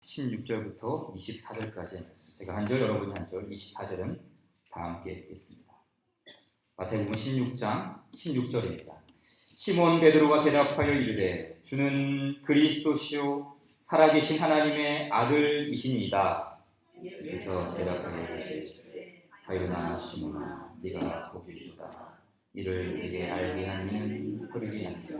16절부터 24절까지 제가 한 절, 여러분이 한 절, 24절은 다 함께 읽겠습니다. 마태복음 16장 16절입니다. 시몬 베드로가 대답하여 이르되 주는 그리스도시요 살아계신 하나님의 아들이시니이다. 그래서 대답하여 이르시되 가룟아 시몬아 네가 복이로다. 이를 내게 알게 한 이는 혈육이 아니라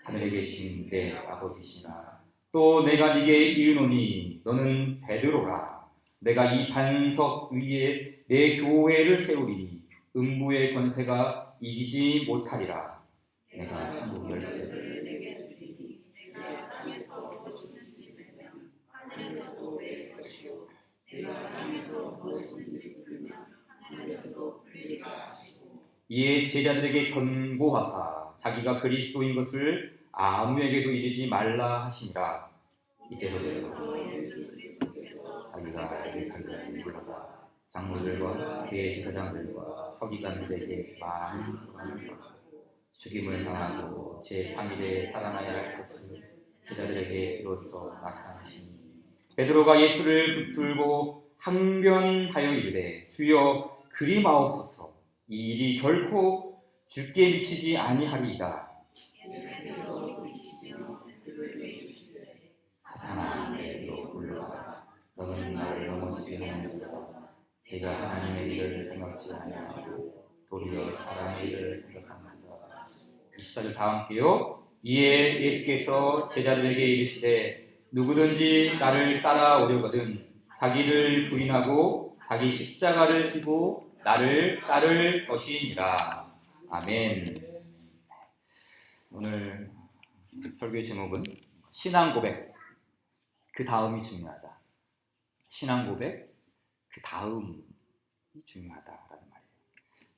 하늘에 계신 내 아버지시나 또 내가 네게 이르노니 너는 베드로라. 내가 이 반석 위에 내 교회를 세우리니 음부의 권세가 이기지 못하리라. 내가 천국 열쇠를 내게 주리니 내가 땅에서 무엇이든지 풀면 하늘에서도 풀릴 것이요 내가 땅에서 무엇이든지 풀면 하늘에서도 풀리라 하시고 이에 제자들에게 경고하사 자기가 그리스도인 것을 아무에게도 이르지 말라 하시니라. 이때로 자기가 예수를 불러다 장로들과 대제사장들과 서기관들에게 많은 고난을 받고 죽임을 당하고 제3일에 살아나야 할 것을 제자들에게 이로써 나타나시니 베드로가 예수를 붙들고 항변하여 이르되 주여 그리마옵소서. 이 일이 결코 주께 미치지 아니하리이다. 사탄아 내게로 물러가라. 너는 나를 넘어지게 하는 자다. 내가 하나님의 일을 생각지 아니하고 도리어 사람의 일을 생각하는 자다. 24절 다 함께요. 이에 예수께서 제자들에게 이르시되 누구든지 나를 따라오려거든 자기를 부인하고 자기 십자가를 지고 나를 따를 것이니라. 아멘. 오늘 설교의 제목은 신앙 고백, 그 다음이 중요하다. 신앙 고백, 그 다음이 중요하다라는 말이에요.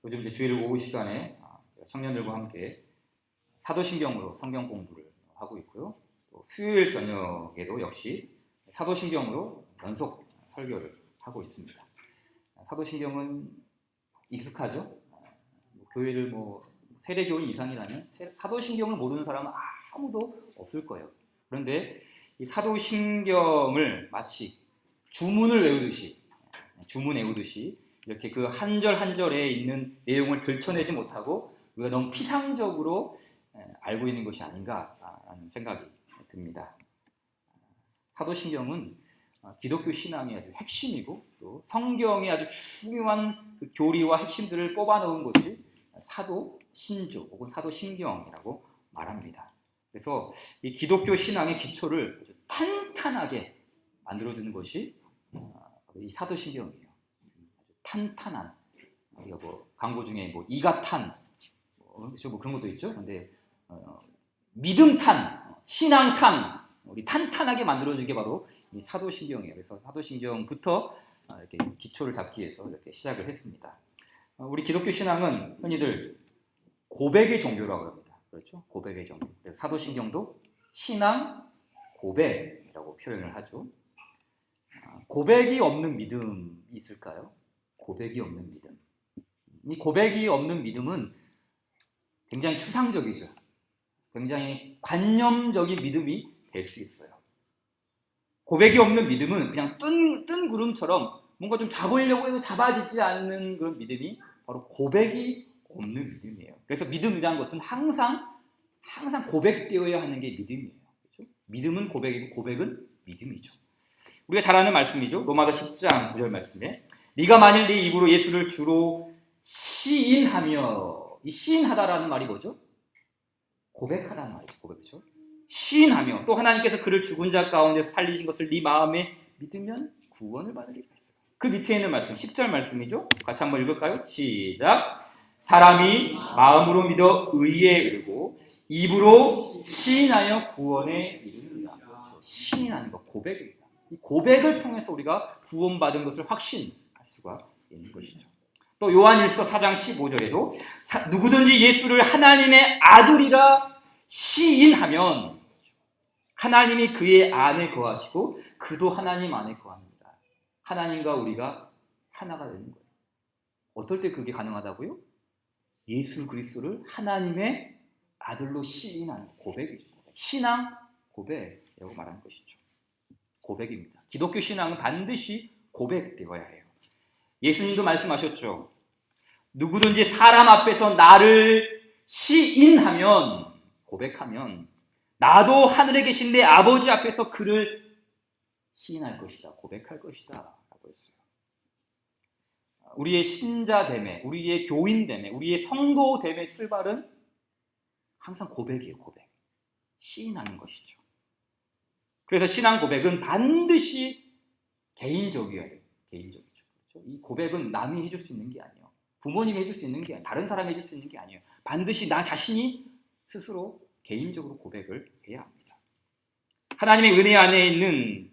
요즘 이제 주일 오후 시간에 청년들과 함께 사도신경으로 성경 공부를 하고 있고요. 또 수요일 저녁에도 역시 사도신경으로 연속 설교를 하고 있습니다. 사도신경은 익숙하죠? 교회를 세례교인 이상이라면 사도신경을 모르는 사람은 아무도 없을 거예요. 그런데 이 사도신경을 마치 주문 외우듯이 이렇게 그 한 절 한 절에 있는 내용을 들춰내지 못하고 우리가 너무 피상적으로 알고 있는 것이 아닌가라는 생각이 듭니다. 사도신경은 기독교 신앙의 아주 핵심이고 또 성경의 아주 중요한 그 교리와 핵심들을 뽑아놓은 것이 사도신조 혹은 사도신경이라고 말합니다. 그래서 이 기독교 신앙의 기초를 아주 탄탄하게 만들어주는 것이 이 사도신경이에요. 아주 탄탄한, 우리가 광고 중에 이가탄, 그런 것도 있죠. 근데 믿음탄, 신앙탄, 우리 탄탄하게 만들어주는 게 바로 이 사도신경이에요. 그래서 사도신경부터 이렇게 기초를 잡기 위해서 이렇게 시작을 했습니다. 우리 기독교 신앙은 흔히들 고백의 종교라고 합니다. 그렇죠? 고백의 종교. 그래서 사도신경도 신앙 고백이라고 표현을 하죠. 고백이 없는 믿음이 있을까요? 고백이 없는 믿음. 이 고백이 없는 믿음은 굉장히 추상적이죠. 굉장히 관념적인 믿음이 될 수 있어요. 고백이 없는 믿음은 그냥 뜬 구름처럼 뭔가 좀 잡으려고 해도 잡아지지 않는 그런 믿음이 바로 고백이 없는 믿음이에요. 그래서 믿음이라는 것은 항상 고백되어야 하는 게 믿음이에요. 그렇죠? 믿음은 고백이고 고백은 믿음이죠. 우리가 잘 아는 말씀이죠. 로마서 10장 9절 말씀에 네가 만일 네 입으로 예수를 주로 시인하며, 이 시인하다라는 말이 뭐죠? 고백하다는 말이죠. 고백이죠. 시인하며 또 하나님께서 그를 죽은 자 가운데서 살리신 것을 네 마음에 믿으면 구원을 받으리라 했어요. 그 밑에 있는 말씀 10절 말씀이죠. 같이 한번 읽을까요? 시작. 사람이 마음으로 믿어 의에 이르고 입으로 시인하여 구원에 이르느니라. 시인하는 것, 고백입니다. 이 고백을 통해서 우리가 구원받은 것을 확신할 수가 있는 것이죠. 또 요한일서 4장 15절에도 누구든지 예수를 하나님의 아들이라 시인하면 하나님이 그의 안에 거하시고 그도 하나님 안에 거합니다. 하나님과 우리가 하나가 되는 거예요. 어떨 때 그게 가능하다고요? 예수 그리스도를 하나님의 아들로 시인하는 고백이죠. 신앙 고백이라고 말하는 것이죠. 고백입니다. 기독교 신앙은 반드시 고백되어야 해요. 예수님도 말씀하셨죠. 누구든지 사람 앞에서 나를 시인하면, 고백하면 나도 하늘에 계신 내 아버지 앞에서 그를 시인할 것이다, 고백할 것이다 라고 했어요. 우리의 신자됨에, 우리의 교인됨에, 우리의 성도됨의 출발은 항상 고백이에요. 고백, 시인하는 것이죠. 그래서 신앙 고백은 반드시 개인적이어야 돼요. 개인적이죠. 그렇죠? 이 고백은 남이 해줄 수 있는 게 아니에요. 부모님이 해줄 수 있는 게 아니에요. 다른 사람이 해줄 수 있는 게 아니에요. 반드시 나 자신이 스스로 개인적으로 고백을 해야 합니다. 하나님의 은혜 안에 있는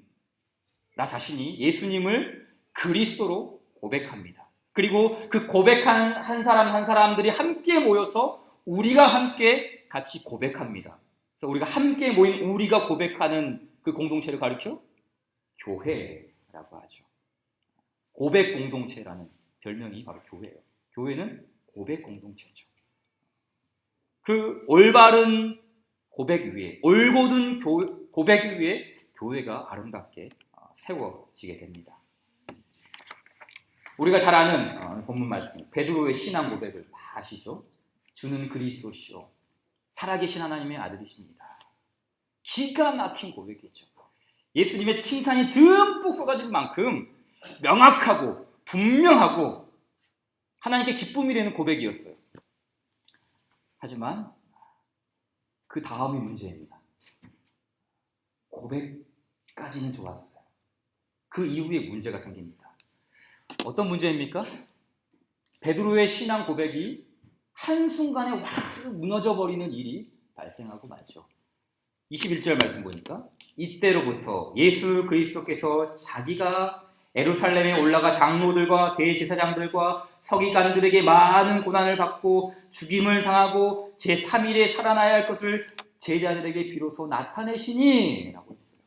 나 자신이 예수님을 그리스도로 고백합니다. 그리고 그 고백하는 한 사람 한 사람들이 함께 모여서 우리가 함께 같이 고백합니다. 그래서 우리가 함께 모인 우리가 고백하는 그 공동체를 가리켜 교회라고 하죠. 고백 공동체라는 별명이 바로 교회예요. 교회는 고백 공동체죠. 그 올바른 고백 위에, 올곧은 고백 위에 교회가 아름답게 세워지게 됩니다. 우리가 잘 아는 본문 말씀, 베드로의 신앙 고백을 다 아시죠? 주는 그리스도시요 살아계신 하나님의 아들이십니다. 기가 막힌 고백이죠. 예수님의 칭찬이 듬뿍 쏟아질 만큼 명확하고 분명하고 하나님께 기쁨이 되는 고백이었어요. 하지만 그 다음이 문제입니다. 고백까지는 좋았어요. 그 이후에 문제가 생깁니다. 어떤 문제입니까? 베드로의 신앙 고백이 한순간에 확 무너져버리는 일이 발생하고 말죠. 21절 말씀 보니까 이때로부터 예수 그리스도께서 자기가 예루살렘에 올라가 장로들과 대제사장들과 서기관들에게 많은 고난을 받고 죽임을 당하고 제3일에 살아나야 할 것을 제자들에게 비로소 나타내시니 라고 했어요.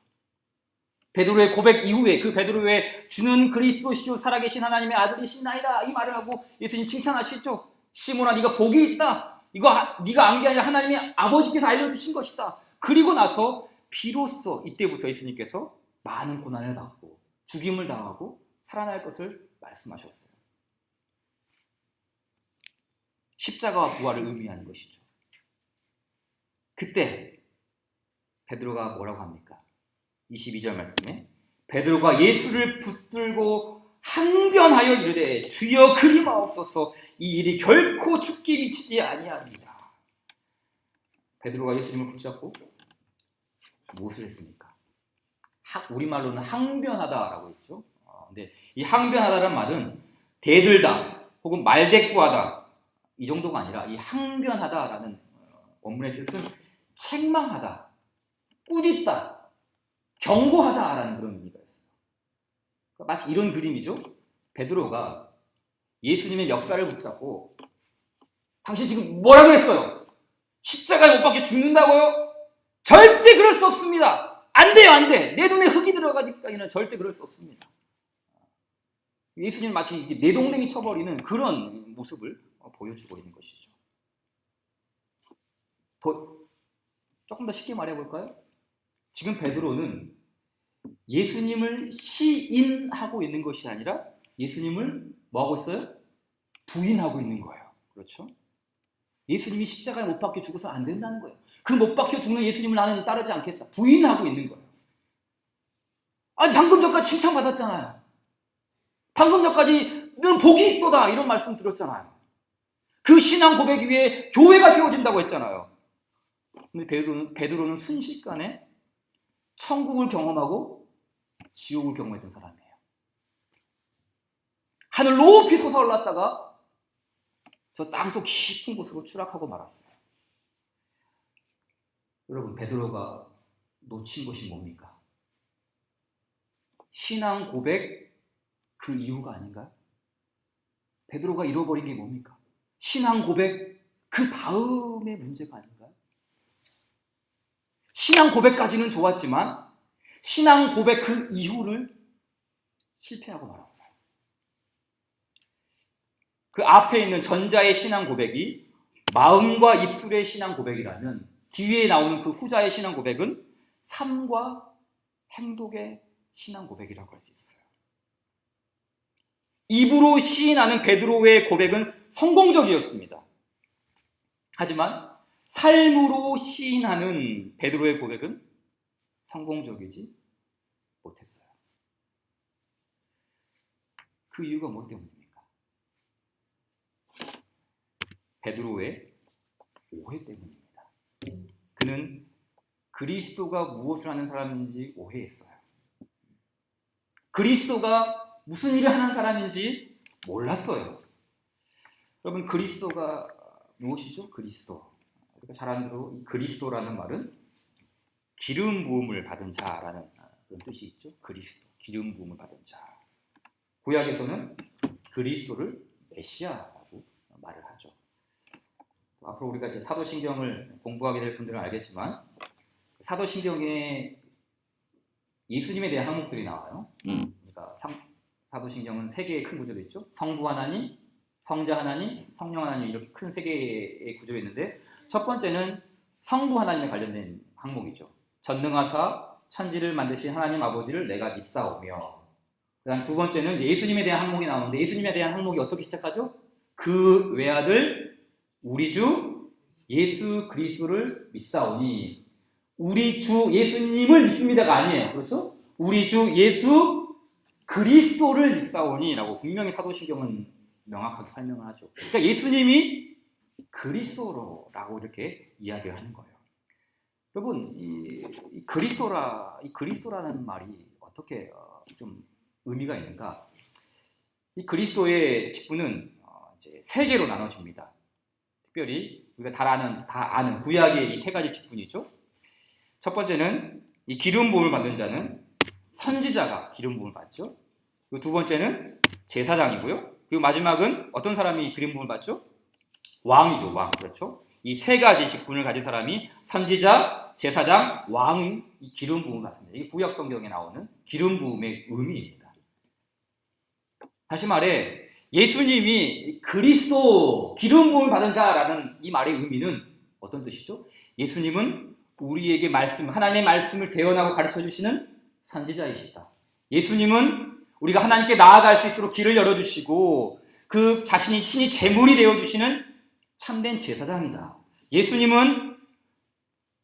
베드로의 고백 이후에 그 베드로의 주는 그리스도시요 살아계신 하나님의 아들이시나이다 이 말을 하고 예수님 칭찬하시죠. 시몬아 네가 복이 있다. 이거 네가 안 게 아니라 하나님의 아버지께서 알려주신 것이다. 그리고 나서 비로소 이때부터 예수님께서 많은 고난을 받고 죽임을 당하고 살아날 것을 말씀하셨어요. 십자가와 부활을 의미하는 것이죠. 그때 베드로가 뭐라고 합니까? 22절 말씀에 베드로가 예수를 붙들고 항변하여 이르되 주여 그리마옵소서 이 일이 결코 죽기 미치지 아니하리이다. 베드로가 예수님을 붙잡고 무엇을 했습니까? 우리말로는 항변하다라고 했죠. 근데 이 항변하다라는 말은 대들다 혹은 말대꾸하다 이 정도가 아니라 이 항변하다라는 원문의 뜻은 책망하다, 꾸짖다, 경고하다라는 그런 의미가 있어요. 그러니까 마치 이런 그림이죠. 베드로가 예수님의 멱살을 붙잡고 당신 지금 뭐라 그랬어요? 십자가에 못 박혀 죽는다고요? 절대 그럴 수 없습니다. 안 돼요, 안 돼. 내 눈에 흙이 들어가기까지는 절대 그럴 수 없습니다. 예수님 마치 내동댕이 쳐버리는 그런 모습을 보여주고 있는 것이죠. 조금 더 쉽게 말해볼까요? 지금 베드로는 예수님을 시인하고 있는 것이 아니라 예수님을 뭐하고 있어요? 부인하고 있는 거예요. 그렇죠? 예수님이 십자가에 못 박혀 죽어서는 안 된다는 거예요. 그 못 박혀 죽는 예수님을 나는 따르지 않겠다. 부인하고 있는 거예요. 아니 방금 전까지 칭찬받았잖아요. 방금 전까지 넌 복이 있도다 이런 말씀 들었잖아요. 그 신앙 고백 위에 교회가 세워진다고 했잖아요. 근데 베드로는 순식간에 천국을 경험하고 지옥을 경험했던 사람이에요. 하늘 높이 솟아올랐다가 저 땅속 깊은 곳으로 추락하고 말았어요. 여러분, 베드로가 놓친 것이 뭡니까? 신앙 고백 그 이유가 아닌가요? 베드로가 잃어버린 게 뭡니까? 신앙 고백 그 다음의 문제가 아닌가요? 신앙 고백까지는 좋았지만 신앙 고백 그 이후를 실패하고 말았어요. 그 앞에 있는 전자의 신앙 고백이 마음과 입술의 신앙 고백이라면 뒤에 나오는 그 후자의 신앙 고백은 삶과 행동의 신앙 고백이라고 할 수 있어요. 입으로 시인하는 베드로의 고백은 성공적이었습니다. 하지만 삶으로 시인하는 베드로의 고백은 성공적이지 못했어요. 그 이유가 뭐 때문입니까? 베드로의 오해 때문입니다. 그는 그리스도가 무엇을 하는 사람인지 오해했어요. 그리스도가 무슨 일을 하는 사람인지 몰랐어요. 여러분, 그리스도가 무엇이죠? 그리스도. 우리가 잘 아는 대로 이 그리스도라는 말은 기름 부음을 받은 자라는 그런 뜻이 있죠. 그리스도, 기름 부음을 받은 자. 구약에서는 그리스도를 메시아라고 말을 하죠. 앞으로 우리가 이제 사도신경을 공부하게 될 분들은 알겠지만 사도신경에 예수님에 대한 항목들이 나와요. 그러니까 사도신경은 세 개의 큰 구조도 있죠. 성부 하나님, 성자 하나님, 성령 하나님, 이렇게 큰 세 개의 구조가 있는데 첫 번째는 성부 하나님에 관련된 항목이죠. 전능하사 천지를 만드신 하나님 아버지를 내가 믿사오며, 그다음 두 번째는 예수님에 대한 항목이 나오는데 예수님에 대한 항목이 어떻게 시작하죠? 그 외아들 우리 주 예수 그리스도를 믿사오니. 우리 주 예수님을 믿습니다가 아니에요. 그렇죠? 우리 주 예수 그리스도를 믿사오니 라고 분명히 사도신경은 명확하게 설명을 하죠. 그러니까 예수님이 그리스도라고 이렇게 이야기를 하는 거예요. 여러분, 이 그리스도라는 말이 어떻게 좀 의미가 있는가? 이 그리스도의 직분은 이제 세 개로 나눠집니다. 특별히 우리가 다 아는 구약의 이 세 가지 직분이죠. 첫 번째는 이 기름 부음을 받는 자는 선지자가 기름 부음을 받죠. 그리고 두 번째는 제사장이고요. 그리고 마지막은 어떤 사람이 기름 부음을 받죠? 왕이죠, 왕. 그렇죠? 이 세 가지 직분을 가진 사람이 선지자, 제사장, 왕의 이 기름 부음을 받습니다. 이게 구약 성경에 나오는 기름 부음의 의미입니다. 다시 말해 예수님이 그리스도 기름 부음을 받은 자라는 이 말의 의미는 어떤 뜻이죠? 예수님은 우리에게 하나님의 말씀을 대언하고 가르쳐 주시는 선지자이시다. 예수님은 우리가 하나님께 나아갈 수 있도록 길을 열어주시고 그 자신이 친히 제물이 되어주시는 참된 제사장이다. 예수님은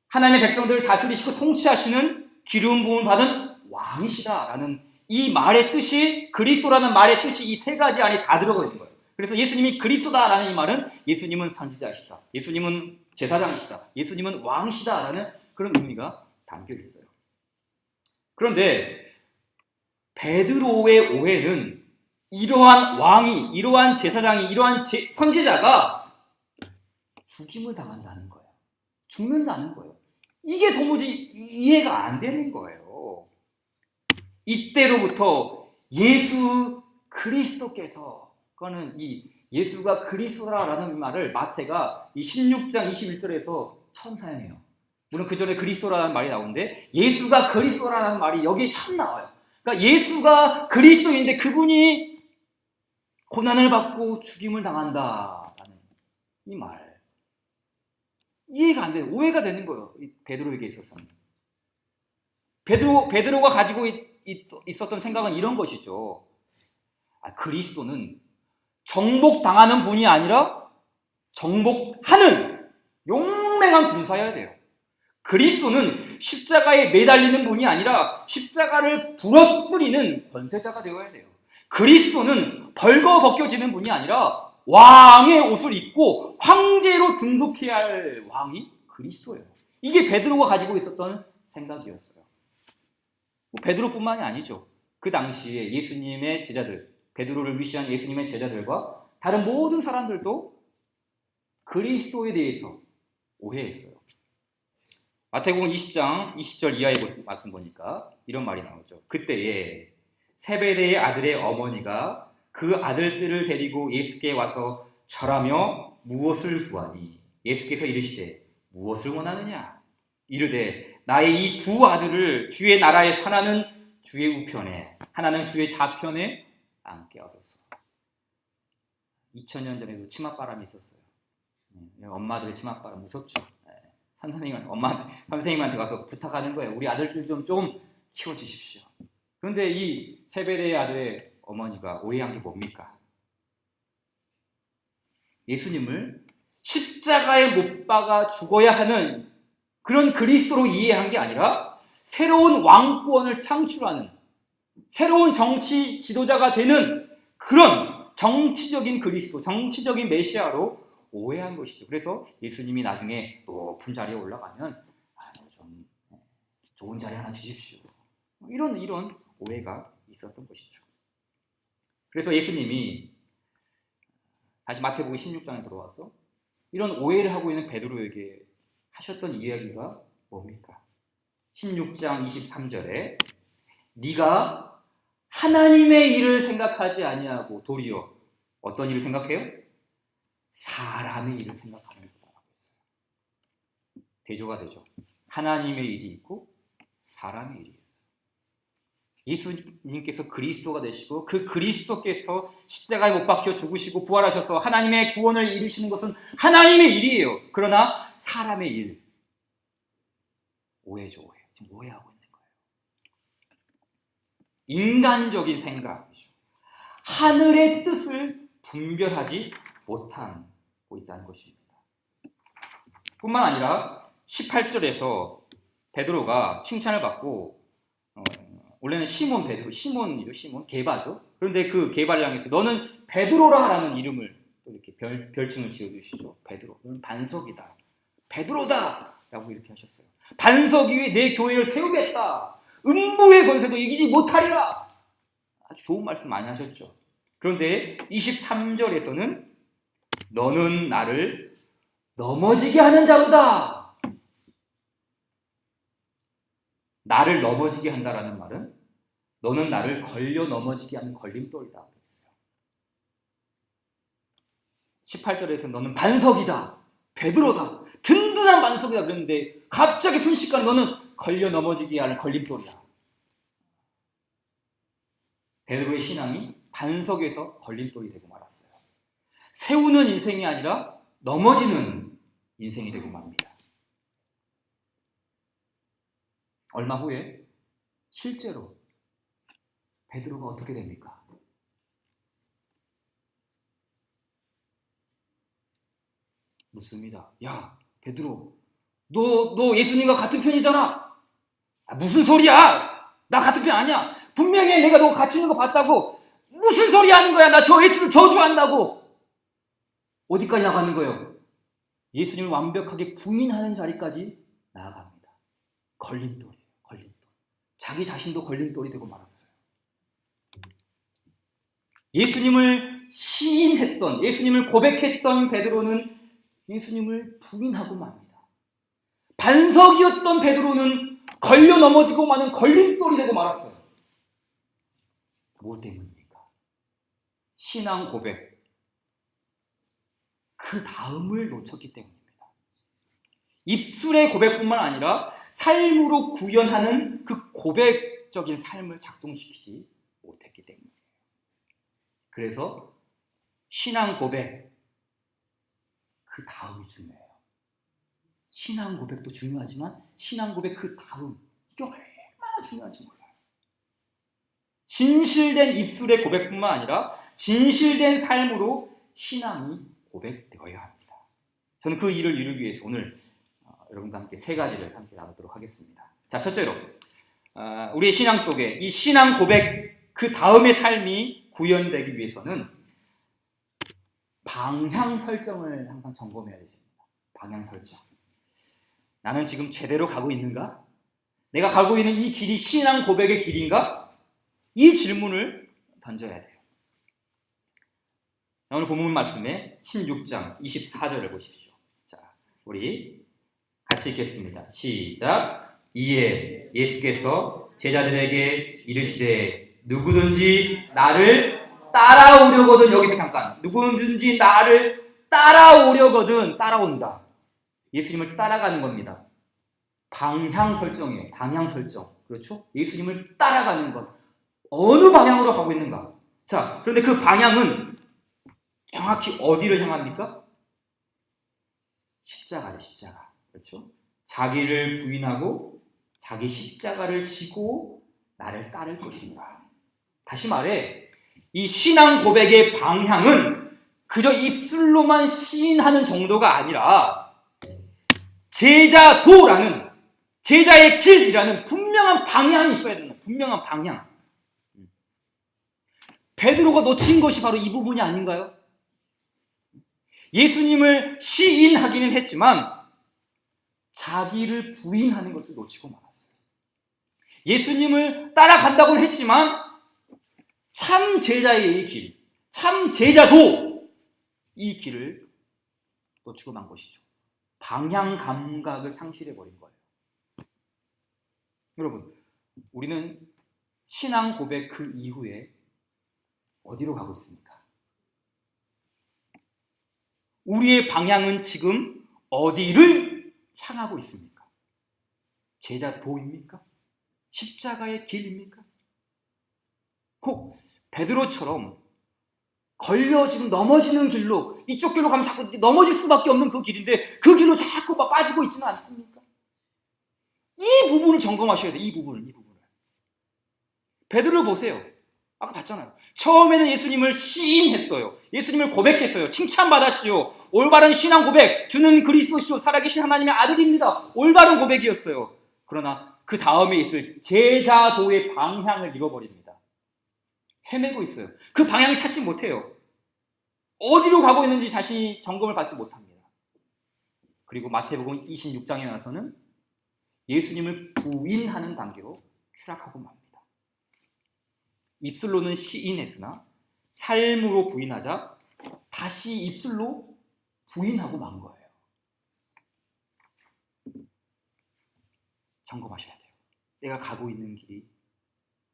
하나님의 백성들을 다스리시고 통치하시는 기름 부음을 받은 왕이시다라는 이 말의 뜻이, 그리스도라는 말의 뜻이 이 세 가지 안에 다 들어가 있는 거예요. 그래서 예수님이 그리스도다라는 이 말은 예수님은 선지자이시다, 예수님은 제사장이시다, 예수님은 왕이시다라는 그런 의미가 담겨 있어요. 그런데 베드로의 오해는 이러한 왕이, 이러한 제사장이, 이러한 선지자가 죽임을 당한다는 거예요. 죽는다는 거예요. 이게 도무지 이해가 안 되는 거예요. 이때로부터 예수 그리스도께서, 그거는 이 예수가 그리스도라는 말을 마태가 이 16장 21절에서 처음 사용해요. 물론 그 전에 그리스도라는 말이 나오는데 예수가 그리스도라는 말이 여기에 처음 나와요. 그러니까 예수가 그리스도인데 그분이 고난을 받고 죽임을 당한다라는 이 말. 이해가 안 돼요. 오해가 되는 거예요. 이 베드로에게 있어서는. 베드로가 가지고 있었던 생각은 이런 것이죠. 그리스도는 정복당하는 분이 아니라 정복하는 용맹한 군사여야 돼요. 그리스도는 십자가에 매달리는 분이 아니라 십자가를 부러뜨리는 권세자가 되어야 돼요. 그리스도는 벌거벗겨지는 분이 아니라 왕의 옷을 입고 황제로 등극해야 할 왕이 그리스도예요. 이게 베드로가 가지고 있었던 생각이었어요. 베드로뿐만이 아니죠. 그 당시에 예수님의 제자들, 베드로를 위시한 예수님의 제자들과 다른 모든 사람들도 그리스도에 대해서 오해했어요. 마태복음 20장 20절 이하의 말씀 보니까 이런 말이 나오죠. 그때에 세베대의 아들의 어머니가 그 아들들을 데리고 예수께 와서 절하며 무엇을 구하니? 예수께서 이르시되 무엇을 원하느냐? 이르되 나의 이 두 아들을 주의 나라에 하나는 주의 우편에 하나는 주의 좌편에 앉게 하소서. 2000년 전에도 치맛바람이 있었어요. 엄마들의 치맛바람 무섭죠. 선생님한테 가서 부탁하는 거예요. 우리 아들들 좀 키워주십시오. 그런데 이 세베대의 아들의 어머니가 오해한 게 뭡니까? 예수님을 십자가에 못 박아 죽어야 하는 그런 그리스도로 이해한 게 아니라 새로운 왕권을 창출하는, 새로운 정치 지도자가 되는 그런 정치적인 그리스도, 정치적인 메시아로 오해한 것이죠. 그래서 예수님이 나중에 높은 자리에 올라가면 좀 좋은 자리 하나 주십시오. 이런 오해가 있었던 것이죠. 그래서 예수님이 다시 마태복음 16장에 들어와서 이런 오해를 하고 있는 베드로에게 하셨던 이야기가 뭡니까? 16장 23절에 네가 하나님의 일을 생각하지 아니하고 도리어 어떤 일을 생각해요? 사람의 일을 생각하는 거다. 대조가 되죠. 하나님의 일이 있고 사람의 일이 있어요. 예수님께서 그리스도가 되시고 그 그리스도께서 십자가에 못 박혀 죽으시고 부활하셔서 하나님의 구원을 이루시는 것은 하나님의 일이에요. 그러나 사람의 일, 오해죠. 오해. 지금 오해하고 있는 거예요. 인간적인 생각이죠. 하늘의 뜻을 분별하지 못하고 있다는 것입니다. 뿐만 아니라 18절에서 베드로가 칭찬을 받고 원래는 시몬 베드로, 시몬이죠. 시몬, 게바죠. 그런데 그 게바를 향해서 너는 베드로라라는 이름을 또 이렇게 별칭을 지어주시죠. 베드로, 너는 반석이다. 베드로다! 라고 이렇게 하셨어요. 반석 위에 내 교회를 세우겠다. 음부의 권세도 이기지 못하리라. 아주 좋은 말씀 많이 하셨죠. 그런데 23절에서는 너는 나를 넘어지게 하는 자로다. 나를 넘어지게 한다라는 말은 너는 나를 걸려 넘어지게 하는 걸림돌이다. 18절에서 너는 반석이다. 베드로다. 든든한 반석이다. 그랬는데 갑자기 순식간에 너는 걸려 넘어지게 하는 걸림돌이다. 베드로의 신앙이 반석에서 걸림돌이 되고 말았어요. 세우는 인생이 아니라 넘어지는 인생이 되고 말입니다. 얼마 후에 실제로 베드로가 어떻게 됩니까? 묻습니다. 야, 베드로, 너 예수님과 같은 편이잖아. 무슨 소리야? 나 같은 편 아니야. 분명히 내가 너 같이 있는 거 봤다고. 무슨 소리 하는 거야? 나 저 예수를 저주한다고. 어디까지 나가는 거예요? 예수님을 완벽하게 부인하는 자리까지 나아갑니다. 걸림돌이에요. 걸림돌. 자기 자신도 걸림돌이 되고 말았어요. 예수님을 시인했던, 예수님을 고백했던 베드로는 예수님을 부인하고 맙니다. 반석이었던 베드로는 걸려 넘어지고 마는 걸림돌이 되고 말았어요. 뭐 때문입니까? 신앙 고백. 그 다음을 놓쳤기 때문입니다. 입술의 고백뿐만 아니라 삶으로 구현하는 그 고백적인 삶을 작동시키지 못했기 때문이에요. 그래서 신앙 고백, 그 다음이 중요해요. 신앙 고백도 중요하지만 신앙 고백 그 다음, 이게 얼마나 중요한지 몰라요. 진실된 입술의 고백뿐만 아니라 진실된 삶으로 신앙이 고백되어야 합니다. 저는 그 일을 이루기 위해서 오늘 여러분과 함께 세 가지를 함께 나누도록 하겠습니다. 자, 첫째로 우리의 신앙 속에 이 신앙 고백 그 다음의 삶이 구현되기 위해서는 방향 설정을 항상 점검해야 됩니다. 방향 설정. 나는 지금 제대로 가고 있는가? 내가 가고 있는 이 길이 신앙 고백의 길인가? 이 질문을 던져야 돼요. 오늘 본문 말씀에 16장 24절을 보십시오. 자, 우리 같이 읽겠습니다. 시작. 이에 예수께서 제자들에게 이르시되 누구든지 나를 따라오려거든, 여기서 잠깐, 누구든지 나를 따라오려거든, 따라온다. 예수님을 따라가는 겁니다. 방향 설정이에요. 방향 설정. 그렇죠? 예수님을 따라가는 것. 어느 방향으로 가고 있는가? 자, 그런데 그 방향은 정확히 어디를 향합니까? 십자가죠, 십자가. 그렇죠? 자기를 부인하고 자기 십자가를 지고 나를 따를 것이니라. 다시 말해 이 신앙 고백의 방향은 그저 입술로만 시인하는 정도가 아니라 제자도라는, 제자의 길이라는 분명한 방향이 있어야 된다. 분명한 방향. 베드로가 놓친 것이 바로 이 부분이 아닌가요? 예수님을 시인하기는 했지만 자기를 부인하는 것을 놓치고 말았어요. 예수님을 따라간다고는 했지만 참 제자의 길, 참 제자도 이 길을 놓치고 만 것이죠. 방향 감각을 상실해버린 거예요. 여러분, 우리는 신앙 고백 그 이후에 어디로 가고 있습니까? 우리의 방향은 지금 어디를 향하고 있습니까? 제자도입니까? 십자가의 길입니까? 혹 베드로처럼 걸려 지금 넘어지는 길로, 이쪽 길로 가면 자꾸 넘어질 수밖에 없는 그 길인데 그 길로 자꾸 막 빠지고 있지는 않습니까? 이 부분을 점검하셔야 돼요. 이 부분을. 베드로 보세요. 아까 봤잖아요. 처음에는 예수님을 시인했어요. 예수님을 고백했어요. 칭찬받았지요. 올바른 신앙 고백, 주는 그리스도시요 살아계신 하나님의 아들입니다. 올바른 고백이었어요. 그러나 그 다음에 있을 제자도의 방향을 잃어버립니다. 헤매고 있어요. 그 방향을 찾지 못해요. 어디로 가고 있는지 자신이 점검을 받지 못합니다. 그리고 마태복음 26장에 와서는 예수님을 부인하는 단계로 추락하고 맙니다. 입술로는 시인했으나 삶으로 부인하자 다시 입술로 부인하고 만 거예요. 점검하셔야 돼요. 내가 가고 있는 길이,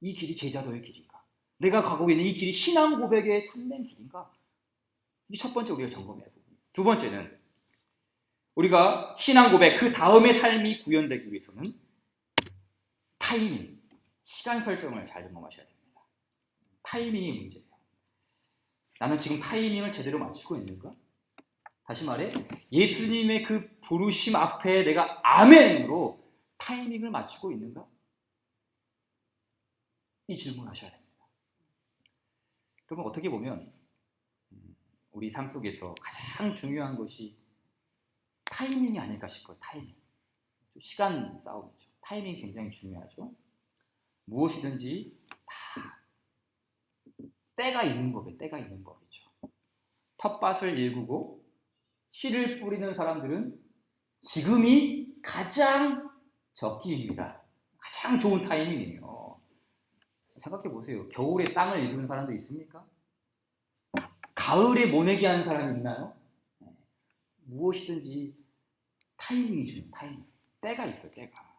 이 길이 제자도의 길인가? 내가 가고 있는 이 길이 신앙 고백의 참된 길인가? 이게 첫 번째 우리가 점검해야 돼요. 두 번째는 우리가 신앙 고백 그 다음의 삶이 구현되기 위해서는 타이밍, 시간 설정을 잘 점검하셔야 됩니다. 타이밍이 문제예요. 나는 지금 타이밍을 제대로 맞추고 있는가? 다시 말해 예수님의 그 부르심 앞에 내가 아멘으로 타이밍을 맞추고 있는가? 이 질문을 하셔야 됩니다. 그러면 어떻게 보면 우리 삶 속에서 가장 중요한 것이 타이밍이 아닐까 싶어요. 타이밍. 시간 싸움이죠. 타이밍이 굉장히 중요하죠. 무엇이든지 다 때가 있는 법이에요. 때가 있는 법이죠. 텃밭을 일구고 씨를 뿌리는 사람들은 지금이 가장 적기입니다. 가장 좋은 타이밍이에요. 생각해 보세요. 겨울에 땅을 일구는 사람도 있습니까? 가을에 모내기 하는 사람이 있나요? 무엇이든지 타이밍이 중요해요. 타이밍. 때가 있어요. 때가.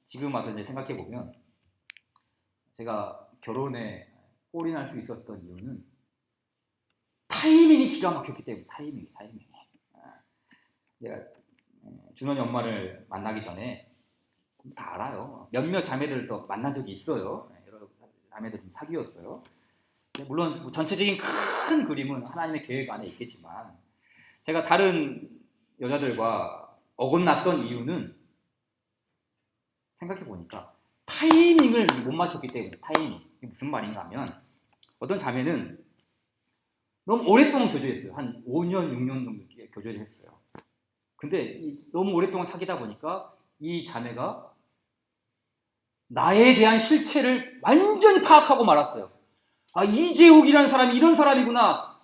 지금 와서 이제 생각해 보면 제가 결혼에 올인할 수 있었던 이유는 타이밍이 기가 막혔기 때문에. 타이밍이. 제가 준원이 엄마를 만나기 전에 다 알아요. 몇몇 자매들을 또 만난 적이 있어요. 여러 자매들 좀 사귀었어요. 물론 전체적인 큰 그림은 하나님의 계획 안에 있겠지만 제가 다른 여자들과 어긋났던 이유는 생각해 보니까 타이밍을 못 맞췄기 때문에. 타이밍. 이게 무슨 말인가 하면 어떤 자매는 너무 오랫동안 교제했어요. 한 5년, 6년 정도 교제를 했어요. 근데 너무 오랫동안 사귀다 보니까 이 자매가 나에 대한 실체를 완전히 파악하고 말았어요. 아, 이재욱이라는 사람이 이런 사람이구나.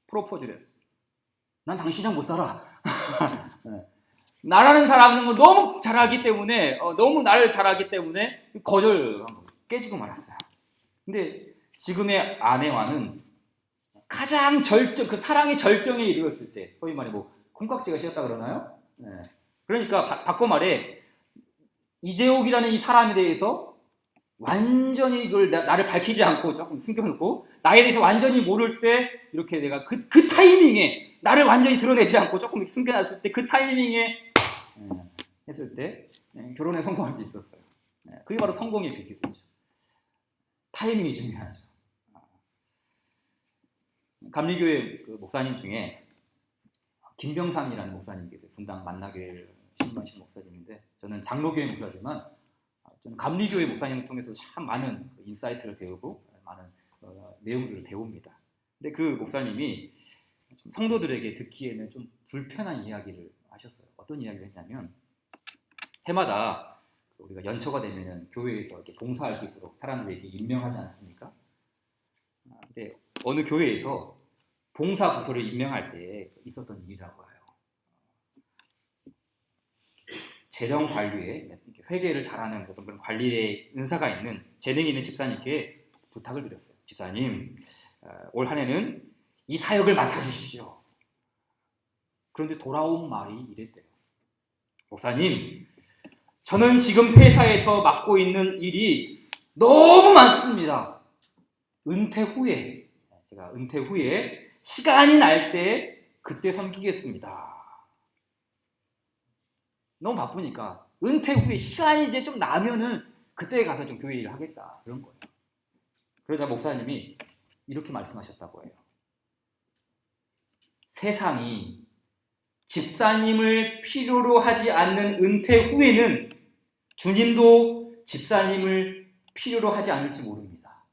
프로포즈를 했어요. 난 당신이랑 못 살아. 네. 나라는 사람은 너무 잘 알기 때문에, 너무 나를 잘 알기 때문에 거절한 거예요. 깨지고 말았어요. 근데 지금의 아내와는 가장 그 사랑의 절정에 이르렀을 때, 소위 말해 콩깍지가 씌었다 그러나요? 네. 그러니까 바꿔 말해 이재욱이라는 이 사람에 대해서 완전히 그걸 나를 밝히지 않고 조금 숨겨놓고 나에 대해서 완전히 모를 때 이렇게 내가 그 타이밍에 나를 완전히 드러내지 않고 조금 숨겨놨을 때 그 타이밍에 했을 때 결혼에 성공할 수 있었어요. 그게 바로 성공의 비결이죠. 타이밍이 중요하죠. 감리교회 그 목사님 중에 김병삼이라는 목사님 계세요. 분당 만나교회 신임하신 목사님인데 저는 장로교회 목사지만 저는 감리교회 목사님을 통해서 참 많은 인사이트를 배우고 많은 내용들을 배웁니다. 근데 그 목사님이 성도들에게 듣기에는 좀 불편한 이야기를 하셨어요. 어떤 이야기를 했냐면, 해마다 우리가 연초가 되면은 교회에서 이렇게 봉사할 수 있도록 사람들에게 임명하지 않습니까? 근데 어느 교회에서 봉사 부서를 임명할 때 있었던 일이라고 해요. 재정 관리에 회계를 잘하는 그런 관리의 은사가 있는 재능이 있는 집사님께 부탁을 드렸어요. 집사님, 올 한 해는 이 사역을 맡아주십시오. 그런데 돌아온 말이 이랬대요. 목사님, 저는 지금 회사에서 맡고 있는 일이 너무 많습니다. 제가 은퇴 후에 시간이 날 때 그때 섬기겠습니다. 너무 바쁘니까 은퇴 후에 시간이 이제 좀 나면은 그때 가서 좀 교회 일을 하겠다, 그런 거예요. 그러자 목사님이 이렇게 말씀하셨다고 해요. 세상이 집사님을 필요로 하지 않는 은퇴 후에는 주님도 집사님을 필요로 하지 않을지 모릅니다.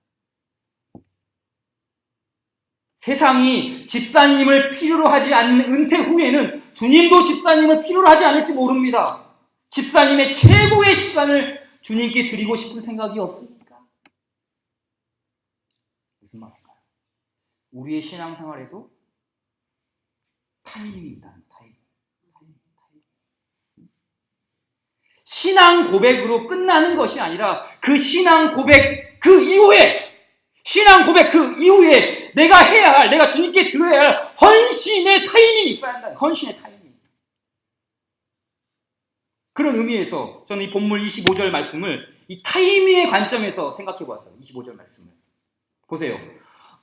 세상이 집사님을 필요로 하지 않는 은퇴 후에는 주님도 집사님을 필요로 하지 않을지 모릅니다. 집사님의 최고의 시간을 주님께 드리고 싶은 생각이 없습니까? 무슨 말일까요? 우리의 신앙생활에도 타이밍이 있다는 타이밍. 신앙 고백으로 끝나는 것이 아니라 그 신앙 고백 그 이후에 내가 해야 할, 내가 주님께 드려야 할 헌신의 타이밍이 있어야 한다. 헌신의 타이밍. 그런 의미에서 저는 이 본문 25절 말씀을 이 타이밍의 관점에서 생각해 보았어요. 25절 말씀을 보세요.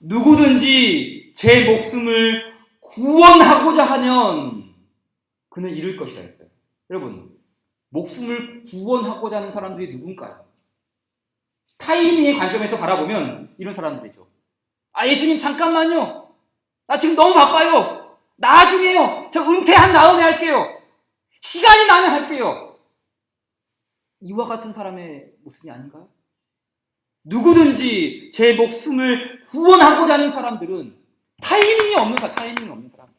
누구든지 제 목숨을 구원하고자 하면 그는 잃을 것이라 했어요. 여러분, 목숨을 구원하고자 하는 사람들이 누군가요? 타이밍의 관점에서 바라보면 이런 사람들이죠. 예수님 잠깐만요. 나 지금 너무 바빠요. 나중에요. 저 은퇴한 다음에 할게요. 시간이 나면 할게요. 이와 같은 사람의 모습이 아닌가요? 누구든지 제 목숨을 구원하고자 하는 사람들은 타이밍이 없는 사람들.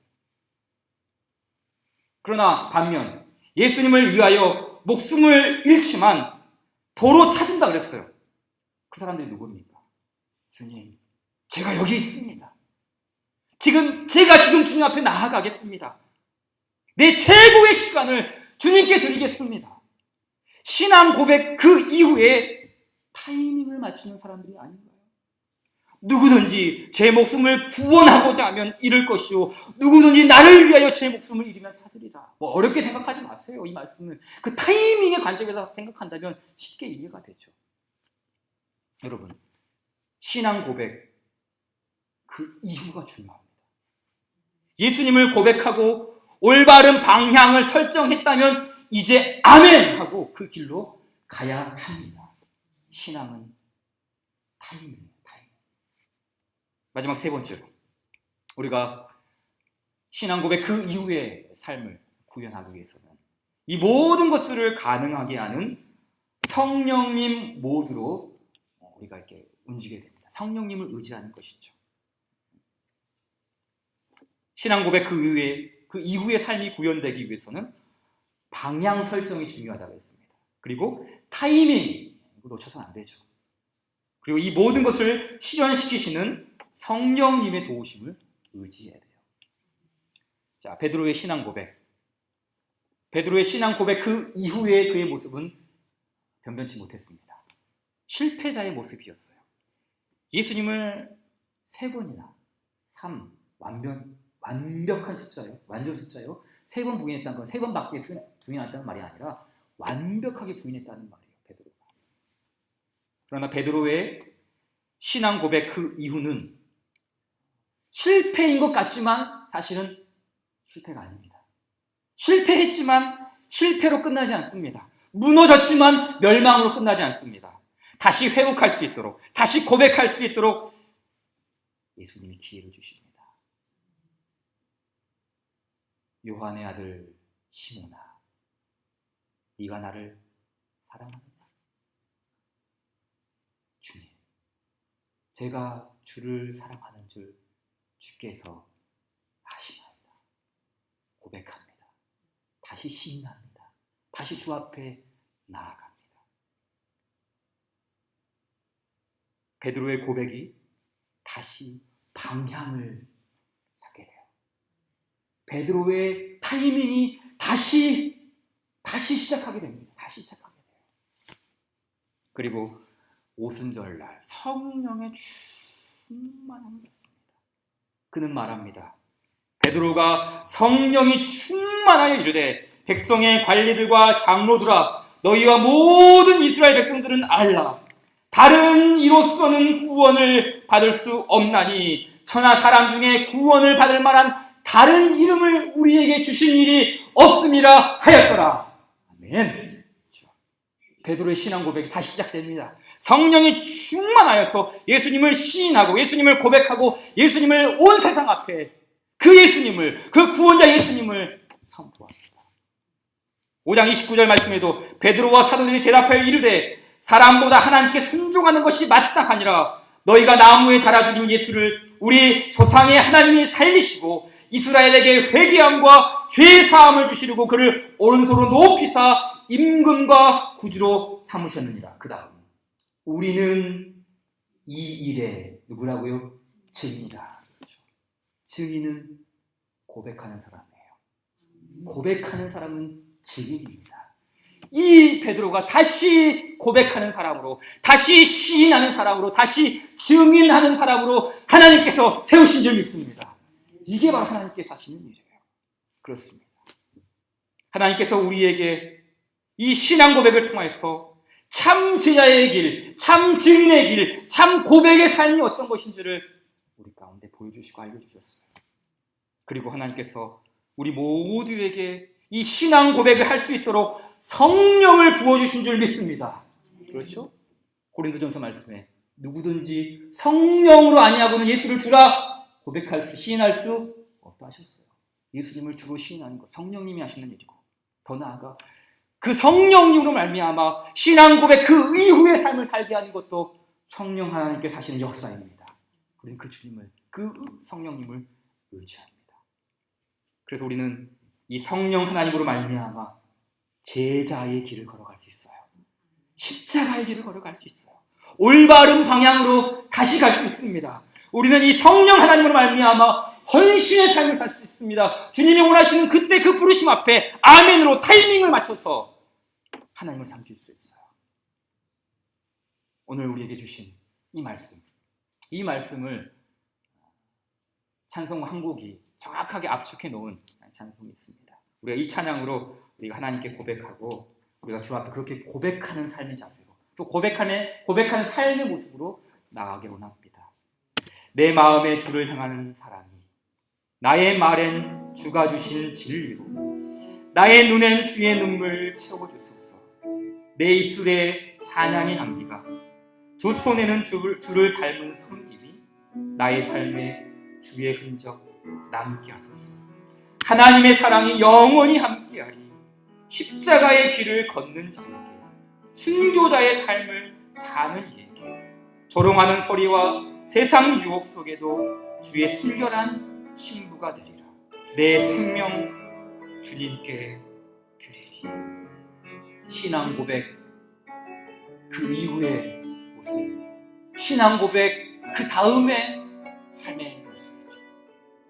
그러나 반면 예수님을 위하여 목숨을 잃지만 도로 찾은다 그랬어요. 그 사람들이 누굽니까? 주님, 제가 여기 있습니다. 제가 지금 주님 앞에 나아가겠습니다. 내 최고의 시간을 주님께 드리겠습니다. 신앙 고백 그 이후에 타이밍을 맞추는 사람들이 아닌가요? 누구든지 제 목숨을 구원하고자 하면 잃을 것이요 누구든지 나를 위하여 제 목숨을 잃으면 찾으리라. 어렵게 생각하지 마세요. 이 말씀을 그 타이밍의 관점에서 생각한다면 쉽게 이해가 되죠. 여러분, 신앙 고백 그 이후가 중요합니다. 예수님을 고백하고 올바른 방향을 설정했다면 이제 아멘 하고 그 길로 가야 합니다. 신앙은 타이밍입니다. 마지막 세 번째로, 우리가 신앙 고백 그 이후의 삶을 구현하기 위해서는 이 모든 것들을 가능하게 하는 성령님 모드로 우리가 이렇게 움직여야 됩니다. 성령님을 의지하는 것이죠. 신앙 고백 그 이후의 삶이 구현되기 위해서는 방향 설정이 중요하다고 했습니다. 그리고 타이밍, 이거 놓쳐서는 안 되죠. 그리고 이 모든 것을 실현시키시는 성령님의 도우심을 의지해야 돼요. 자, 베드로의 신앙 고백 그 이후에 그의 모습은 변변치 못했습니다. 실패자의 모습이었어요. 예수님을 3번이나 완벽한 숫자예요. 완전 숫자예요. 3번 부인했다는 건 3번밖에 부인했다는 말이 아니라 완벽하게 부인했다는 말이에요. 베드로가. 그러나 베드로의 신앙 고백 그 이후는 실패인 것 같지만 사실은 실패가 아닙니다. 실패했지만 실패로 끝나지 않습니다. 무너졌지만 멸망으로 끝나지 않습니다. 다시 회복할 수 있도록, 다시 고백할 수 있도록 예수님이 기회를 주십니다. 요한의 아들 시몬아, 네가 나를 사랑하느냐? 제가 주를 사랑하는 줄 주께서 아시나이다. 고백합니다. 다시 시인합니다. 다시 주 앞에 나아갑니다. 베드로의 고백이 다시 방향을 찾게 돼요. 베드로의 타이밍이 다시 시작하게 됩니다. 다시 시작하게 돼요. 그리고 오순절날 성령의 충만함을 받습니다. 그는 말합니다. 베드로가 성령이 충만하여 이르되 백성의 관리들과 장로들아 너희와 모든 이스라엘 백성들은 알라. 다른 이로서는 구원을 받을 수 없나니 천하 사람 중에 구원을 받을 만한 다른 이름을 우리에게 주신 일이 없음이라 하였더라. 아멘. 베드로의 신앙 고백이 다시 시작됩니다. 성령이 충만하여서 예수님을 시인하고 예수님을 고백하고 예수님을 온 세상 앞에 그 예수님을, 그 구원자 예수님을 선포합니다. 5장 29절 말씀에도 베드로와 사도들이 대답하여 이르되 사람보다 하나님께 순종하는 것이 마땅하니라. 너희가 나무에 달아 죽인 예수를 우리 조상의 하나님이 살리시고 이스라엘에게 회개함과 죄 사함을 주시려고 그를 오른손으로 높이사 임금과 구주로 삼으셨느니라. 그 다음 우리는 이 일에 누구라고요? 증인이라. 그렇죠. 증인은 고백하는 사람이에요. 고백하는 사람은 증인입니다. 이 베드로가 다시 고백하는 사람으로, 다시 시인하는 사람으로, 다시 증인하는 사람으로 하나님께서 세우신 줄 믿습니다. 이게 바로 하나님께서 하시는 일이에요. 그렇습니다. 하나님께서 우리에게 이 신앙 고백을 통해서 참 제자의 길, 참 증인의 길, 참 고백의 삶이 어떤 것인지를 우리 가운데 보여주시고 알려주셨어요. 그리고 하나님께서 우리 모두에게 이 신앙 고백을 할 수 있도록 성령을 부어주신 줄 믿습니다. 그렇죠? 고린도전서 말씀에 누구든지 성령으로 아니하고는 예수를 주라 고백할 수, 시인할 수 없다 하셨어요. 예수님을 주로 시인하는 것, 성령님이 하시는 일이고, 더 나아가 그 성령님으로 말미암아 신앙 고백 그 이후의 삶을 살게 하는 것도 성령 하나님께서 하시는 역사입니다. 우리는 그 주님을, 그 성령님을 의지합니다. 그래서 우리는 이 성령 하나님으로 말미암아 제자의 길을 걸어갈 수 있어요. 십자가의 길을 걸어갈 수 있어요. 올바른 방향으로 다시 갈 수 있습니다. 우리는 이 성령 하나님으로 말미암아 헌신의 삶을 살 수 있습니다. 주님이 원하시는 그때 그 부르심 앞에 아멘으로 타이밍을 맞춰서 하나님을 섬길 수 있어요. 오늘 우리에게 주신 이 말씀을 찬송 한 곡이 정확하게 압축해 놓은 찬송이 있습니다. 우리가 이 찬양으로 우리가 하나님께 고백하고 우리가 주 앞에 그렇게 고백하는 삶의 자세로 또 고백하는 삶의 모습으로 나아가기 원합니다. 내 마음에 주를 향하는 사랑이 나의 말엔 주가 주신 진리로 나의 눈엔 주의 눈물 채워주소서. 내 입술에 찬양의 향기가 두 손에는 주를 닮은 손길이 나의 삶에 주의 흔적 남게 하소서. 하나님의 사랑이 영원히 함께하리. 십자가의 길을 걷는 자에게 순교자의 삶을 사는 이에게 조롱하는 소리와 세상 유혹 속에도 주의 순결한 신부가 되리라. 내 생명 주님께 드리리. 신앙 고백 그 이후의 모습입니다. 신앙 고백 그 다음의 삶의 모습입니다.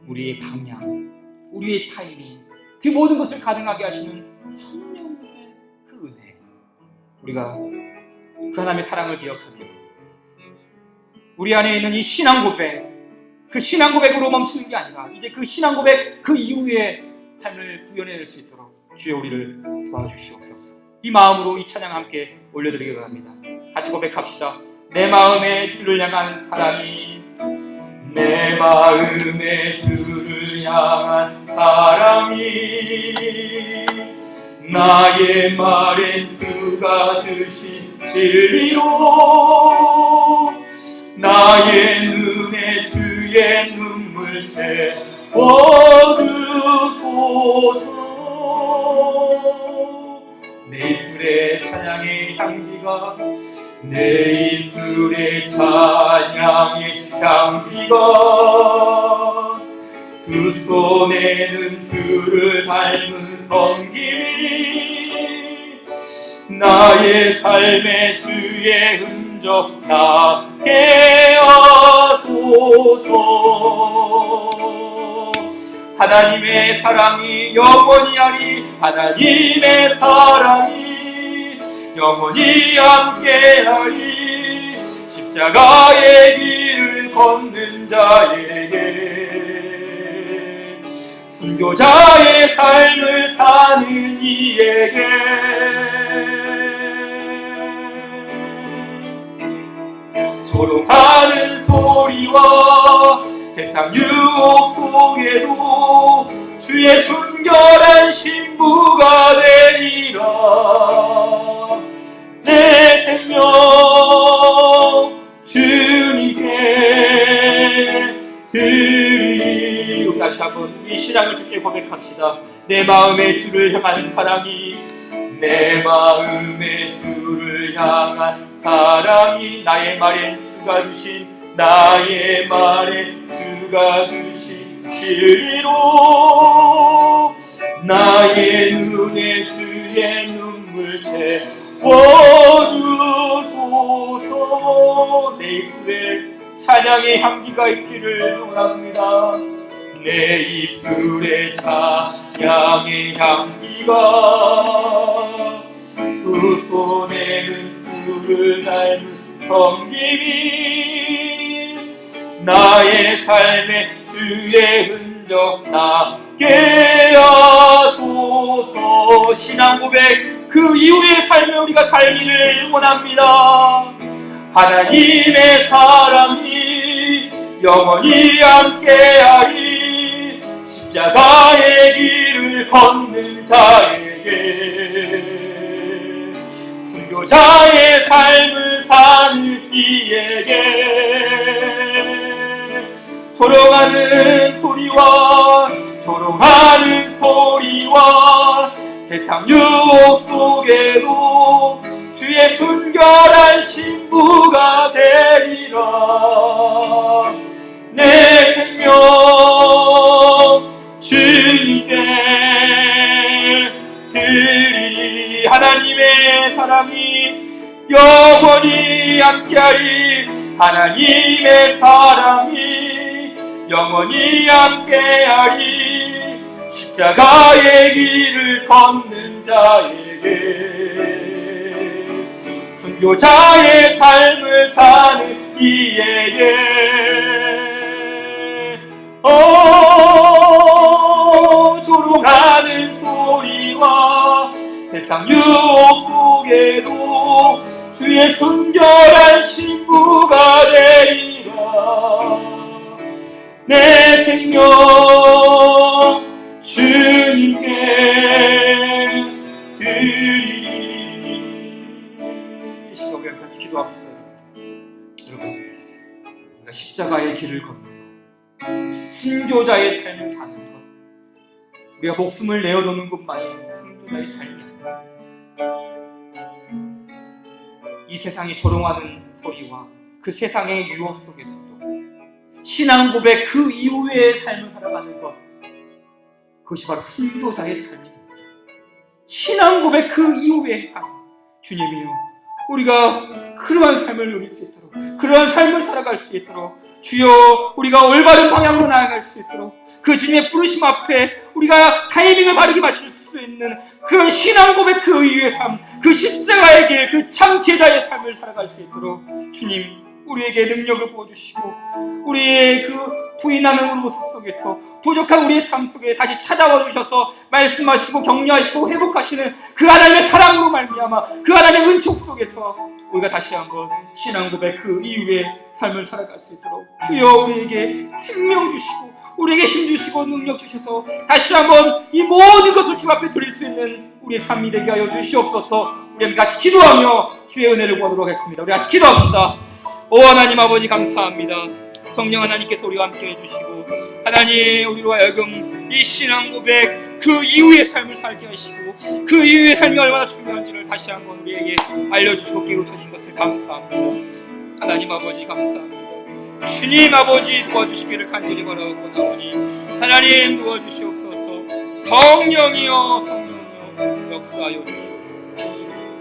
우리의 방향, 우리의 타이밍, 그 모든 것을 가능하게 하시는 성령의 그 은혜, 우리가 그 하나님의 사랑을 기억하며 우리 안에 있는 이 신앙 고백, 그 신앙 고백으로 멈추는 게 아니라 이제 그 신앙 고백 그 이후의 삶을 구현해낼 수 있도록 주여 우리를 도와주시옵소서. 이 마음으로 이 찬양 함께 올려드리기 바랍니다. 같이 고백합시다. 내 마음에 주를 향한 사랑이, 내 마음에 주를 향한 사랑이 나의 말엔 주가 주신 진리로 나의 눈에 주의 눈물 채워주소서. 내 입술에 찬양의 향기가 내 입술에 찬양의 찬양의 향기가 두 손에는 주를 닮은 섬김이 나의 삶의 주의 흔적 나게 하소서. 하나님의 사랑이 영원히 하리. 하나님의 사랑이 영원히 함께하리. 십자가의 길을 걷는 자에게, 순교자의 삶을 사는 이에게 조롱하는 소리와 세상 유혹 속에도 주의 순결한 신부가 되리라. 내 생명 주님께 드리리. 우리 다시 한번 이 신앙을 주께 고백합시다. 내 마음의 주를 향한 사랑이, 내 마음의 주를 향한 사랑이 나의 말에 주가 주신, 나의 말에 주가 주신 진리로 나의 눈에 주의 눈물 채워주소서. 내 입술에 찬양의 향기가 있기를 원합니다. 내 입술에 찬양의 향기가 두 손에는 주를 닮은 섬김이 나의 삶에 주의 흔적 나게 하소서. 신앙 고백, 그 이후의 삶을 우리가 살기를 원합니다. 하나님의 사랑이 영원히 함께하리. 십자가의 길을 걷는 자에게, 순교자의 삶을 사는 이에게 조롱하는 소리와 세상 유혹 속에도 주의 순결한 신부가 되리라. 내 생명 주님께 드리리. 하나님의 사랑이 영원히 함께하리. 하나님의 사랑이 영원히 함께하리. 십자가의 길을 걷는 자에게, 순교자의 삶을 사는 이에게 조롱하는 소리와 세상 유혹 속에도 주의 순결한 신부가 되리라. 내 생명 주님께 드리리. 시간을 같이 기도합시다. 여러분, 우리가 십자가의 길을 걷는 것, 순교자의 삶을 사는 것, 우리가 목숨을 내어놓는 것만이 순교자의 삶이 아닙니다. 이 세상이 조롱하는 소리와 그 세상의 유혹 속에서도 신앙 고백 그 이후의 삶을 살아가는 것, 그것이 바로 순교자의 삶입니다. 신앙 고백 그 이후의 삶, 주님이요, 우리가 그러한 삶을 누릴 수 있도록, 그러한 삶을 살아갈 수 있도록, 주여 우리가 올바른 방향으로 나아갈 수 있도록 그 주님의 부르심 앞에 우리가 타이밍을 바르게 맞출 수 있는 그런 신앙 고백 그 이후의 삶, 그 십자가의 길, 그 참 제자의 삶을 살아갈 수 있도록 주님 우리에게 능력을 부어주시고, 우리의 그 부인하는 모습 속에서, 부족한 우리의 삶 속에 다시 찾아와 주셔서 말씀하시고 격려하시고 회복하시는 그 하나님의 사랑으로 말미암아 그 하나님의 은총 속에서 우리가 다시 한번 신앙 고백 그 이후의 삶을 살아갈 수 있도록 주여 우리에게 생명 주시고 우리에게 힘 주시고 능력 주셔서 다시 한번 이 모든 것을 주 앞에 드릴 수 있는 우리의 삶이 되게 하여 주시옵소서. 우리 같이 기도하며 주의 은혜를 구하도록 하겠습니다. 우리 같이 기도합시다. 오 하나님 아버지 감사합니다. 성령 하나님께서 우리와 함께 해주시고, 하나님 우리로 하여금 이 신앙 고백 그 이후의 삶을 살게 하시고 그 이후의 삶이 얼마나 중요한지를 다시 한번 우리에게 알려주시고 깨우쳐 주신 것을 감사합니다. 하나님 아버지 감사합니다. 주님 아버지 도와주시기를 간절히 바라옵고나오니 하나님 도와주시옵소서. 성령이여 성령이여 역사하여 주시옵소서.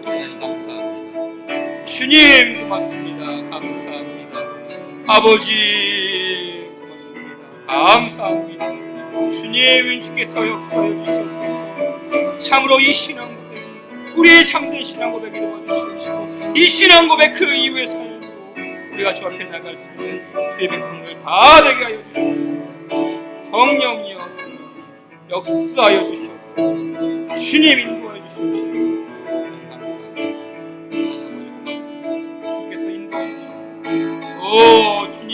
하나님 감사합니다. 주님 고맙습니다. 감사합니다. 아버지 고맙습니다. 감사합니다. 주님 주께서 역사해 주시옵소서. 참으로 이 신앙 고백, 우리의 참된 신앙 고백이 도와주시옵시고 이 신앙 고백 그 이후의 삶으로 우리가 주 앞에 나갈 수 있는 주의 백성들 다 되게 하여 주시옵소서. 성령이여 역사하여 주시옵소서. 주님 인도하여 주시옵소서. 감사합니다. 주께서 인도하여 주시옵소서. 오 주님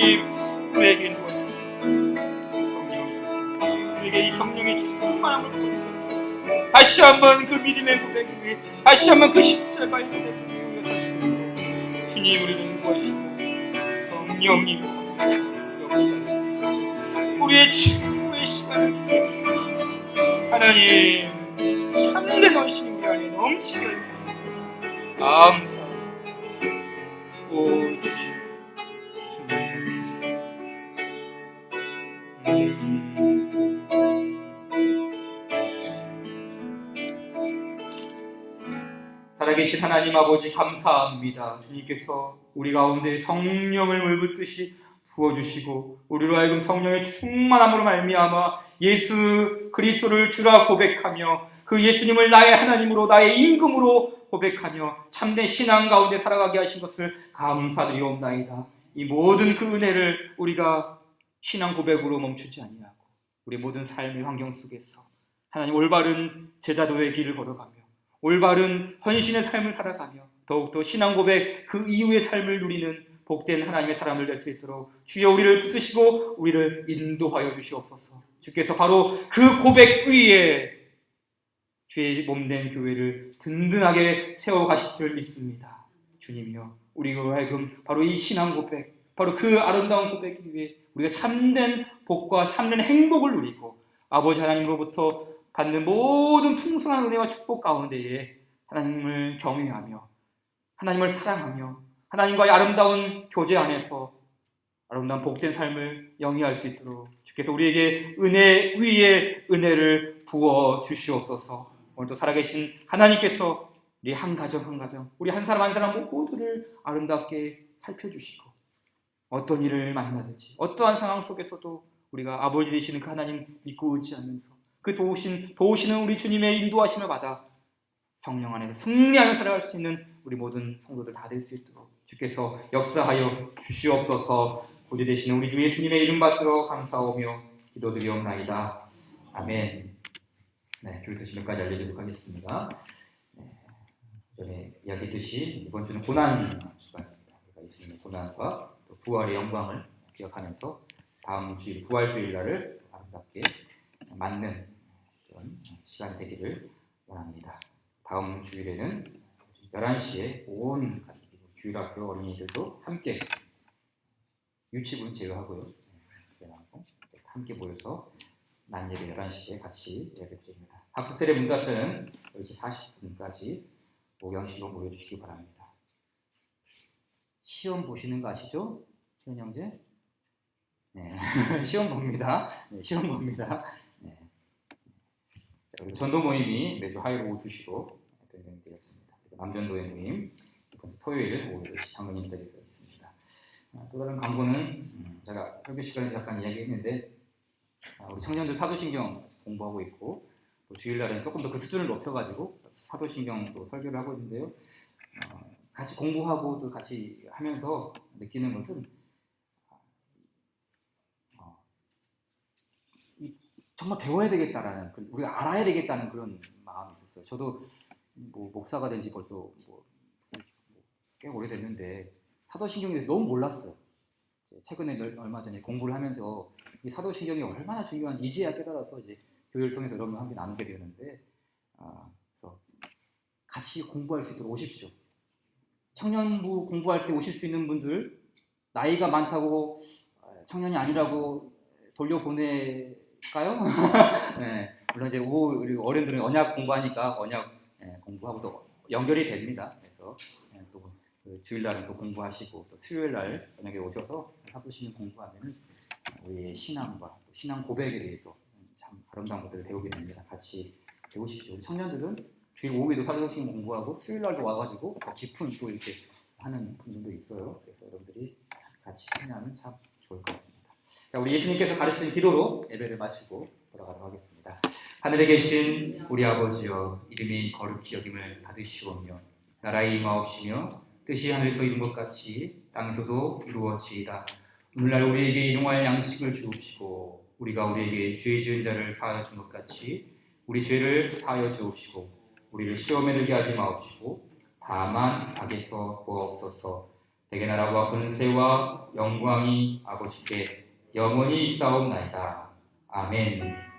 우리에게 인도하여 주시옵소서. 성령 우리에게 이 성령의 충만함을 부어주소서. 다시 한번 그 믿음의 고백 위에 다시 한번 그 십자가의 고백 위에 역사하시옵소서. 주님 우리를 인도하시고 성령님 역사하시옵소서. 우리의 최후의 시간을 주님 하나님 참된 원신이 우리 안에 넘치게 해주소서. 감사합니다. 오 주님 살아계신 하나님 아버지 감사합니다. 주님께서 우리 가운데 성령을 물붓듯이 부어주시고 우리로 하여금 성령의 충만함으로 말미암아 예수 그리스도를 주라 고백하며 그 예수님을 나의 하나님으로 나의 임금으로 고백하며 참된 신앙 가운데 살아가게 하신 것을 감사드리옵나이다. 이 모든 그 은혜를 우리가 신앙 고백으로 멈추지 아니하고 우리 모든 삶의 환경 속에서 하나님 올바른 제자도의 길을 걸어가며 올바른 헌신의 삶을 살아가며 더욱더 신앙 고백 그 이후의 삶을 누리는 복된 하나님의 사람을 될 수 있도록 주여 우리를 붙드시고 우리를 인도하여 주시옵소서. 주께서 바로 그 고백 위에 주의 몸된 교회를 든든하게 세워가실 줄 믿습니다. 주님이여 우리로 하여금 바로 이 신앙 고백 바로 그 아름다운 고백 위에 우리가 참된 복과 참된 행복을 누리고 아버지 하나님으로부터 받는 모든 풍성한 은혜와 축복 가운데에 하나님을 경외하며 하나님을 사랑하며 하나님과의 아름다운 교제 안에서 아름다운 복된 삶을 영위할 수 있도록 주께서 우리에게 은혜 위에 은혜를 부어 주시옵소서. 오늘도 살아계신 하나님께서 우리 한 가정 한 가정 우리 한 사람 한 사람 모두를 아름답게 살펴주시고 어떤 일을 만나든지 어떠한 상황 속에서도 우리가 아버지 되시는 그 하나님 믿고 의지하면서 그 도우시는 우리 주님의 인도하심을 받아 성령 안에서 승리하며 살아갈 수 있는 우리 모든 성도들 다 될 수 있도록 주께서 역사하여 주시옵소서. 보좌 되시는 우리 주 예수님의 이름 받들어 감사하며 기도드리옵나이다. 아멘. 네, 교회 소식까지 알려드리도록 하겠습니다. 전에 이야기했듯이 이번 주는 고난 주간입니다. 우리가 예수님의 고난과 또 부활의 영광을 기억하면서 다음 주일 부활주일날을 아름답게 맞는 그런 시간이 되기를 원합니다. 다음 주일에는 11시에 온 주일학교 어린이들도 함께 유치분 제외하고요. 함께 모여서 낮예배 11시에 같이 예배드립니다. 학습들의 문답자는 10시 40분까지 오경실로 모여주시기 바랍니다. 시험 보시는 거 아시죠? 시현 형제? 네, 시험 봅니다. 네, 시험 봅니다. 네. 그리고 전도 모임이 매주 화요일 오후 2시로 진행이 되었습니다. 남전도회 모임 이번 토요일 오후 8시 장로님 댁에서 있습니다. 또 다른 광고는 제가 설교 시간에 잠깐 이야기했는데 우리 청년들 사도신경 공부하고 있고 또 주일날에는 조금 더 그 수준을 높여가지고 사도신경도 설교를 하고 있는데요. 같이 공부하고 또 같이 하면서 느끼는 것은 정말 배워야 되겠다라는 우리가 알아야 되겠다는 그런 마음이 있었어요. 저도 뭐 목사가 된 지 벌써 꽤 오래됐는데 사도신경에 대해서 너무 몰랐어요. 최근에 얼마 전에 공부를 하면서 이 사도신경이 얼마나 중요한지 이제야 깨달아서 이제 교회를 통해서 여러분과 함께 나누게 되었는데 그래서 같이 공부할 수 있도록 오십시오. 청년부 공부할 때 오실 수 있는 분들 나이가 많다고 청년이 아니라고 돌려보낼까요? 네, 물론 이제 우리 어른들은 언약 공부하니까 언약 공부하고 또 연결이 됩니다. 그래서 또 주일날은 또 공부하시고 또 수요일날 저녁에 오셔서 사도신경 공부하면은 우리의 신앙과 또 신앙 고백에 대해서 참 아름다운 것들을 배우게 됩니다. 같이 배우십시오. 우리 청년들은 주일 오후에도 사도신경 공부하고 수요일 날도 와가지고 더 깊은 또 이렇게 하는 분들도 있어요. 그래서 여러분들이 같이 참여하면 참 좋을 것 같습니다. 자, 우리 예수님께서 가르치는 기도로 예배를 마치고 돌아가도록 하겠습니다. 하늘에 계신 우리 아버지여, 이름이 거룩히 여김을 받으시오며 나라의 임하옵시며 뜻이 하늘에서 이룬 것 같이 땅에서도 이루어지이다. 오늘날 우리에게 일용할 양식을 주옵시고 우리가 우리에게 죄 지은 자를 사하여 준 것 같이 우리 죄를 사하여 주옵시고 우리를 시험에 들게 하지 마옵시고 다만 악에서 구하옵소서. 대개 나라와 권세와 영광이 아버지께 영원히 있사옵나이다. 아멘.